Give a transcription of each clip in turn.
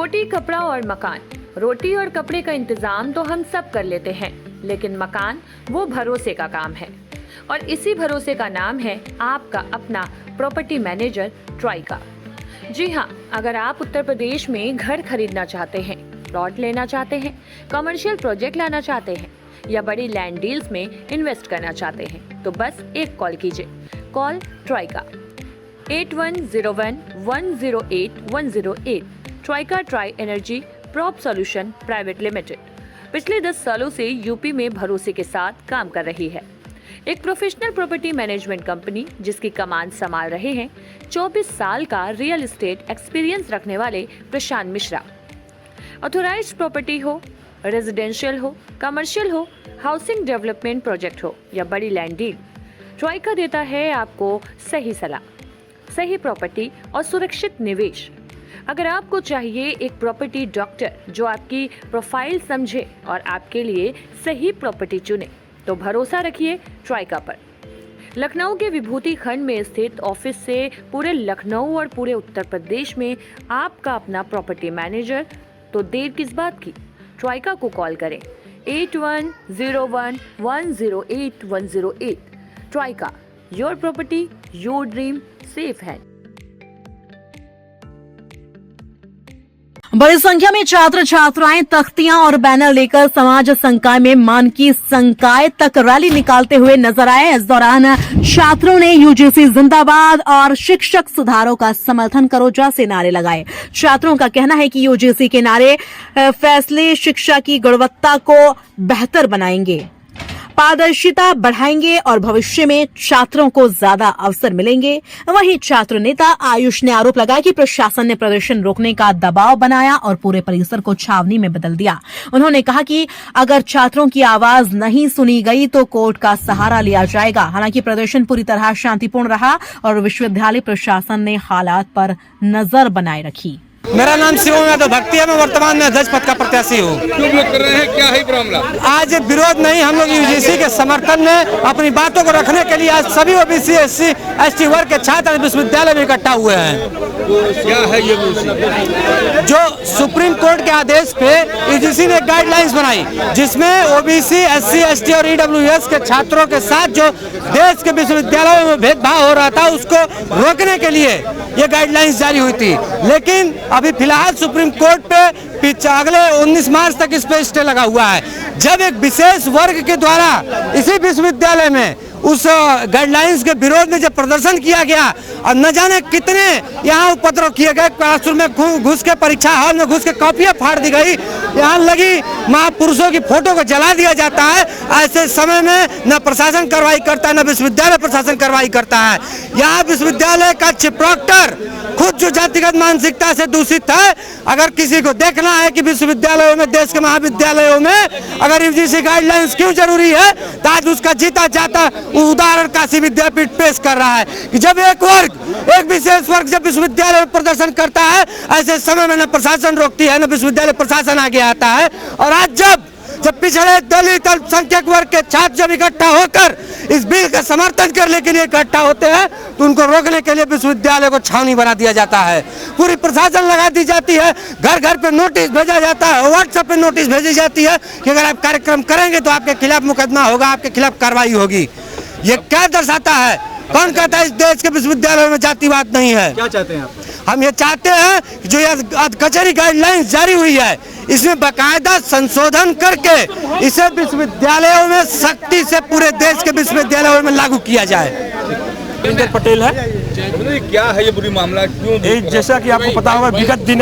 रोटी, कपड़ा और मकान। रोटी और कपड़े का इंतजाम तो हम सब कर लेते हैं, लेकिन मकान वो भरोसे का काम है। और इसी भरोसे का नाम है आपका अपना प्रॉपर्टी मैनेजर ट्राइका। जी हाँ, अगर आप उत्तर प्रदेश में घर खरीदना चाहते हैं, प्लॉट लेना चाहते हैं, कमर्शियल प्रोजेक्ट लाना चाहते हैं या बड़ी लैंड डील्स में इन्वेस्ट करना चाहते हैं, तो बस एक कॉल कीजिए। Call Traika 8101108108। Traika Tri energy prop solution private limited पिछले 10 सालों से यूपी में भरोसे के साथ काम कर रही है। एक प्रोफेशनल प्रॉपर्टी मैनेजमेंट कंपनी जिसकी कमान संभाल रहे हैं 24 साल का रियल एस्टेट एक्सपीरियंस रखने वाले प्रशांत मिश्रा। ऑथोराइज्ड प्रॉपर्टी हो, रेजिडेंशियल हो, कमर्शियल हो, हाउसिंग डेवलपमेंट प्रोजेक्ट हो या बड़ी लैंड डील, ट्राइका देता है आपको सही सलाह, सही प्रॉपर्टी और सुरक्षित निवेश। अगर आपको चाहिए एक प्रॉपर्टी डॉक्टर जो आपकी प्रोफाइल समझे और आपके लिए सही प्रॉपर्टी चुने, तो भरोसा रखिए ट्राइका पर। लखनऊ के विभूति खंड में स्थित ऑफिस से पूरे लखनऊ और पूरे उत्तर प्रदेश में आपका अपना प्रॉपर्टी मैनेजर, तो देर किस बात की, ट्राइका को कॉल करें 8101108108। Traika, your property your dream safe है। बड़ी संख्या में छात्र छात्राएं तख्तियां और बैनर लेकर समाज संकाय में मानकी संकाय तक रैली निकालते हुए नजर आए। इस दौरान छात्रों ने यूजीसी जिंदाबाद और शिक्षक सुधारों का समर्थन करो जैसे नारे लगाए। छात्रों का कहना है कि यूजीसी के नारे फैसले शिक्षा की गुणवत्ता को बेहतर बनाएंगे, पारदर्शिता बढ़ाएंगे और भविष्य में छात्रों को ज्यादा अवसर मिलेंगे। वहीं छात्र नेता आयुष ने आरोप लगाया कि प्रशासन ने प्रदर्शन रोकने का दबाव बनाया और पूरे परिसर को छावनी में बदल दिया। उन्होंने कहा कि अगर छात्रों की आवाज नहीं सुनी गई तो कोर्ट का सहारा लिया जाएगा। हालांकि प्रदर्शन पूरी तरह शांतिपूर्ण रहा और विश्वविद्यालय प्रशासन ने हालात पर नजर बनाए रखी। मेरा नाम शिवम यादव भक्ति है। मैं वर्तमान में अध्यक्ष पद का प्रत्याशी हूँ। क्यों विरोध कर रहे हैं, क्या है मामला? आज विरोध नहीं, हम लोग यूजीसी के समर्थन में अपनी बातों को रखने के लिए आज सभी ओबीसी एससी एसटी वर्ग के छात्र विश्वविद्यालय में इकट्ठा हुए हैं। तो क्या है ये जो सुप्रीम कोर्ट के आदेश पे यूजीसी ने गाइडलाइंस बनाई, जिसमें ओबीसी एससी एसटी और ईडब्ल्यूएस के छात्रों के साथ जो देश के विश्वविद्यालयों में भेदभाव हो रहा था उसको रोकने के लिए ये गाइडलाइंस जारी हुई थी। लेकिन अभी फिलहाल सुप्रीम कोर्ट पे अगले 19 मार्च तक इस पे स्टे लगा हुआ है। जब एक विशेष वर्ग के द्वारा इसी विश्वविद्यालय में उस गाइडलाइंस के विरोध में जब प्रदर्शन किया गया और न जाने कितने यहाँ उपद्रव किए गए, क्लासरूम में घुस के, परीक्षा हॉल में घुस के कॉपियां फाड़ दी गई, यहाँ लगी महापुरुषों की फोटो को जला दिया जाता है। ऐसे समय में न प्रशासन कार्रवाई करता है, न विश्वविद्यालय प्रशासन कार्रवाई करता है। यहाँ विश्वविद्यालय का चीफ प्रोक्टर खुद जो जातिगत मानसिकता से दूषित है, अगर किसी को देखना है कि विश्वविद्यालयों में, देश के महाविद्यालयों में अगर यूजीसी गाइडलाइंस क्यों जरूरी है, तो आज उसका जीता जाता उदाहरण काशी विद्यापीठ पेश कर रहा है कि जब एक विशेष वर्ग जब विश्वविद्यालय में प्रदर्शन करता है, ऐसे समय में न प्रशासन रोकती है, न विश्वविद्यालय प्रशासन आगे आता है। और आज जब पिछड़े दलित अल्पसंख्यक वर्ग के छात्र जब इकट्ठा होकर इस बिल का समर्थन करने के लिए इकट्ठा होते हैं, तो उनको रोकने के लिए विश्वविद्यालय को छावनी बना दिया जाता है। पूरी प्रशासन लगा दी जाती है, घर घर पे नोटिस भेजा जाता है, व्हाट्सएप पे नोटिस भेजी जाती है कि अगर आप कार्यक्रम करेंगे तो आपके खिलाफ मुकदमा होगा, आपके खिलाफ कार्रवाई होगी। ये क्या दर्शाता है? कौन कहता है इस देश के विश्वविद्यालयों में जातिवाद नहीं है? क्या चाहते हैं आप? हम ये चाहते हैं कि जो ये कचहरी गाइडलाइंस जारी हुई है, इसमें बाकायदा संशोधन करके इसे विश्वविद्यालयों में सख्ती से पूरे देश के विश्वविद्यालयों में लागू किया जाए। पटेल है, क्या है ये बुरी मामला, क्यों? जैसा कि आपको पता होगा, विगत दिन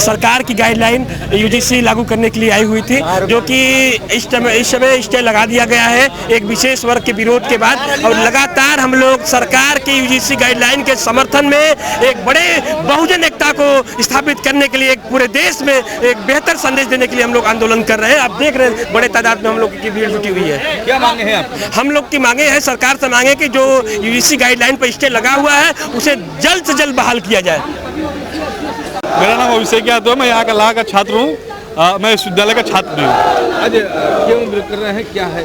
सरकार की गाइडलाइन यूजीसी लागू करने के लिए आई हुई थी, जो कि इस समय स्टे लगा दिया गया है एक विशेष वर्ग के विरोध के बाद। और लगातार हम लोग सरकार की यूजीसी गाइडलाइन के समर्थन में एक बड़े बहुजन एकता को स्थापित करने के लिए, एक पूरे देश में एक बेहतर संदेश देने के लिए हम लोग आंदोलन कर रहे हैं। आप देख रहे हैं बड़े तादाद में हम लोग की भीड़ जुटी हुई है। क्या मांगे हैं आप? हम लोग की मांगे हैं, सरकार से मांगे कि जो यूजीसी गाइडलाइन पर स्टे लगा हुआ है उसे जल्द से जल्द बहाल किया जाए। मेरा नाम अभिषेक यादव है, मैं यहाँ का ला का छात्र हूँ, मैं विश्वविद्यालय का छात्र भी हूँ। आज क्यों विरोध कर रहे हैं, क्या है?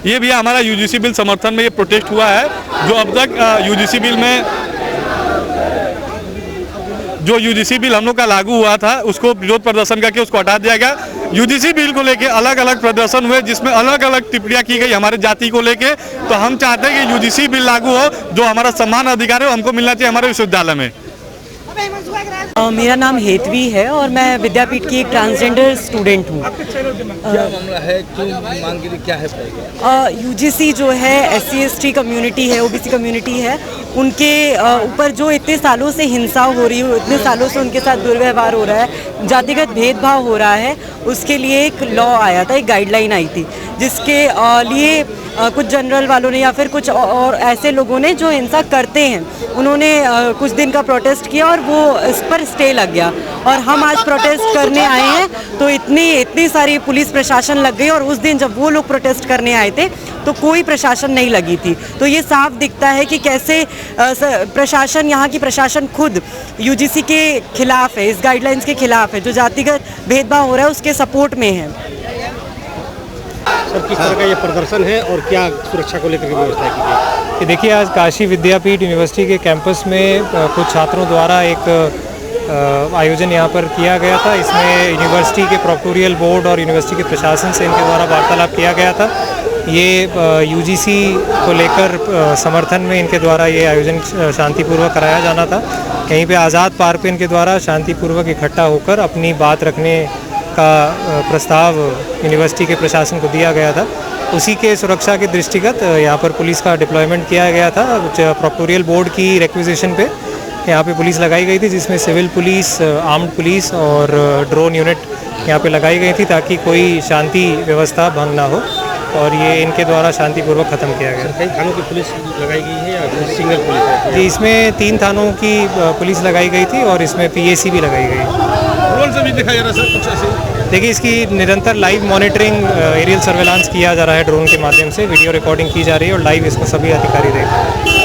ये भी हमारा यूजीसी बिल समर्थन में ये प्रोटेस्ट हुआ है, जो अब तक यूजीसी बिल में जो यूजीसी बिल हम लोग का लागू हुआ था उसको विरोध प्रदर्शन करके उसको हटा दिया गया। यूजीसी बिल को लेके अलग अलग प्रदर्शन हुए जिसमें अलग अलग टिप्पणियां की गई हमारे जाति को लेके। तो हम चाहते हैं कि यूजीसी बिल लागू हो, जो हमारा सम्मान अधिकार है हमको मिलना चाहिए हमारे विश्वविद्यालय में। मेरा नाम हेतवी है और मैं विद्यापीठ की एक ट्रांसजेंडर स्टूडेंट हूँ। क्या मामला है, क्यों मांग के लिए क्या है? यूजीसी जो है SC/ST कम्युनिटी है, OBC कम्युनिटी है, उनके ऊपर जो इतने सालों से हिंसा हो रही है, इतने सालों से उनके साथ दुर्व्यवहार हो रहा है, जातिगत भेदभाव हो रहा है, उसके लिए एक लॉ आया था, एक गाइडलाइन आई थी, जिसके लिए कुछ जनरल वालों ने या फिर कुछ और ऐसे लोगों ने जो हिंसा करते हैं उन्होंने कुछ दिन का प्रोटेस्ट किया और वो इस पर स्टे लग गया। और हम आज प्रोटेस्ट करने आए हैं तो इतनी सारी पुलिस प्रशासन लग गई और उस दिन जब वो लोग प्रोटेस्ट करने आए थे तो कोई प्रशासन नहीं लगी थी। तो ये साफ दिखता है कि कैसे प्रशासन, यहाँ की प्रशासन खुद यूजीसी के खिलाफ है, इस गाइडलाइंस के खिलाफ है, जो जातिगत भेदभाव हो रहा है उसके सपोर्ट में है। सर, किस तरह का ये प्रदर्शन है और क्या सुरक्षा को लेकर व्यवस्था की गई? कि देखिए, आज काशी विद्यापीठ यूनिवर्सिटी के कैंपस में कुछ छात्रों द्वारा एक आयोजन यहाँ पर किया गया था। इसमें यूनिवर्सिटी के प्रोक्टोरियल बोर्ड और यूनिवर्सिटी के प्रशासन से इनके द्वारा वार्तालाप किया गया था। ये यूजीसी को लेकर समर्थन में इनके द्वारा ये आयोजन शांतिपूर्वक कराया जाना था। यहीं पे आज़ाद पार्क पे इनके द्वारा शांतिपूर्वक इकट्ठा होकर अपनी बात रखने का प्रस्ताव यूनिवर्सिटी के प्रशासन को दिया गया था। उसी के सुरक्षा के दृष्टिगत यहाँ पर पुलिस का डिप्लॉयमेंट किया गया था। प्रोक्टोरियल बोर्ड की रिक्विजिशन पे यहाँ पे पुलिस लगाई गई थी, जिसमें सिविल पुलिस, आर्म्ड पुलिस और ड्रोन यूनिट यहाँ पे लगाई गई थी ताकि कोई शांति व्यवस्था भंग ना हो, और ये इनके द्वारा शांतिपूर्वक ख़त्म किया गया। कई थानों की पुलिस लगाई गई है या सिंगल पुलिस है? जी, इसमें 3 थानों की पुलिस लगाई गई थी और इसमें PAC भी लगाई गई। ड्रोन से भी दिखाया जा रहा है सर कुछ ऐसे? देखिए, इसकी निरंतर लाइव मॉनिटरिंग, एरियल सर्वेलांस किया जा रहा है, ड्रोन के माध्यम से वीडियो रिकॉर्डिंग की जा रही है और लाइव इसको सभी अधिकारी देख रहे हैं।